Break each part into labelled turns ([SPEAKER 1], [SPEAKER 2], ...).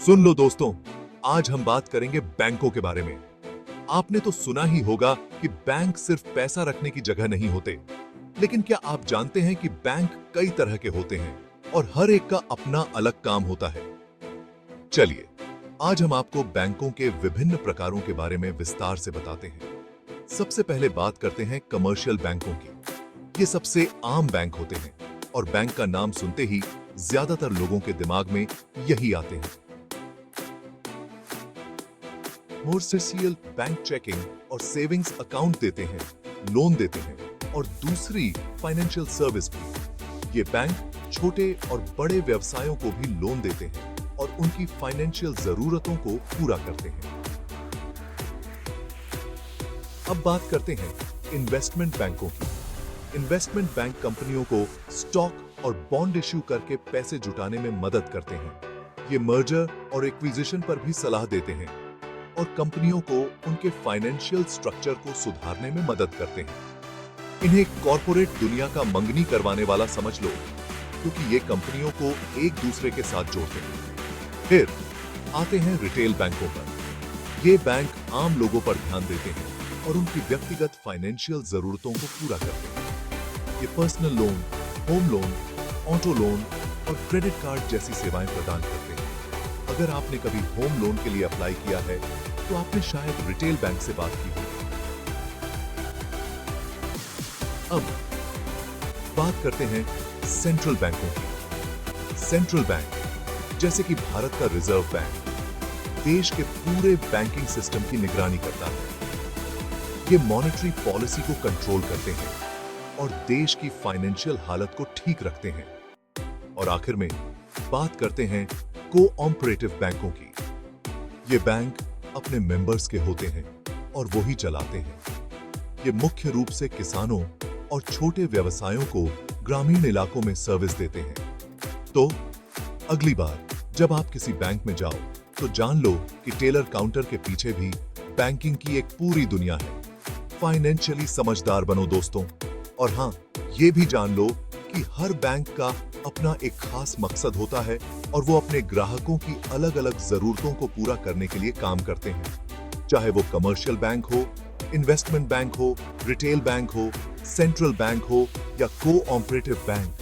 [SPEAKER 1] सुन लो दोस्तों, आज हम बात करेंगे बैंकों के बारे में। आपने तो सुना ही होगा कि बैंक सिर्फ पैसा रखने की जगह नहीं होते, लेकिन क्या आप जानते हैं कि बैंक कई तरह के होते हैं और हर एक का अपना अलग काम होता है। चलिए, आज हम आपको बैंकों के विभिन्न प्रकारों के बारे में विस्तार से बताते हैं। सबसे पहले बात करते हैं कमर्शियल बैंकों की। ये सबसे आम बैंक होते हैं और बैंक का नाम सुनते ही ज्यादातर लोगों के दिमाग में यही आते हैं। मोर्सेसियल बैंक चेकिंग और सेविंग्स अकाउंट देते हैं, लोन देते हैं और दूसरी फाइनेंशियल सर्विस भी। ये बैंक छोटे और बड़े व्यवसायों को भी लोन देते हैं और उनकी फाइनेंशियल जरूरतों को पूरा करते हैं। अब बात करते हैं इन्वेस्टमेंट बैंकों की। इन्वेस्टमेंट बैंक कंपनियों को स्टॉक और बॉन्ड इश्यू करके पैसे जुटाने में मदद करते हैं। ये मर्जर और एक्विजिशन पर भी सलाह देते हैं और कंपनियों को उनके फाइनेंशियल स्ट्रक्चर को सुधारने में मदद करते हैं। इन्हें कॉर्पोरेट दुनिया का मंगनी करवाने वाला समझ लो, क्योंकि ये कंपनियों को एक दूसरे के साथ जोड़ते हैं। फिर आते हैं रिटेल बैंकों पर। ये बैंक आम लोगों पर ध्यान देते हैं और उनकी व्यक्तिगत फाइनेंशियल जरूरतों को पूरा करते हैं। ये personal loan, home loan, auto loan और क्रेडिट कार्ड जैसी सेवाएं प्रदान करते हैं। अगर आपने कभी होम लोन के लिए अप्लाई किया है, तो आपने शायद रिटेल बैंक से बात की होगी। अब बात करते हैं सेंट्रल बैंकों की। सेंट्रल बैंक, जैसे कि भारत का रिजर्व बैंक, देश के पूरे बैंकिंग सिस्टम की निगरानी करता है। ये मॉनेटरी पॉलिसी को कंट्रोल करते हैं और देश की फाइनेंशियल हालत को ठीक रखते हैं। और आखिर में बात करते हैं कोऑपरेटिव बैंकों की। ये बैंक अपने मेंबर्स के होते हैं और वो ही चलाते हैं। ये मुख्य रूप से किसानों और छोटे व्यवसायों को ग्रामीण इलाकों में सर्विस देते हैं। तो अगली बार जब आप किसी बैंक में जाओ, तो जान लो कि टेलर काउंटर के पीछे भी बैंकिंग की एक पूरी दुनिया है। फाइनेंशियली समझदार बनो दोस्तों। और हाँ, ये भी जान लो कि हर बैंक का अपना एक खास मकसद होता है और वो अपने ग्राहकों की अलग अलग जरूरतों को पूरा करने के लिए काम करते हैं। चाहे वो कमर्शियल बैंक हो, इन्वेस्टमेंट बैंक हो, रिटेल बैंक हो, सेंट्रल बैंक हो या कोऑपरेटिव बैंक,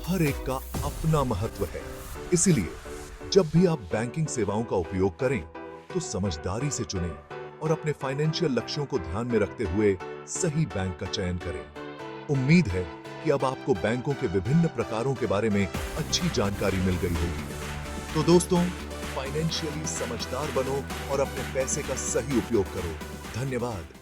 [SPEAKER 1] हर एक का अपना महत्व है। इसीलिए जब भी आप बैंकिंग सेवाओं का उपयोग करें, तो समझदारी से चुनें और अपने फाइनेंशियल लक्ष्यों को ध्यान में रखते हुए सही बैंक का चयन करें। उम्मीद है कि अब आपको बैंकों के विभिन्न प्रकारों के बारे में अच्छी जानकारी मिल गई होगी। तो दोस्तों, फाइनेंशियली समझदार बनो और अपने पैसे का सही उपयोग करो। धन्यवाद।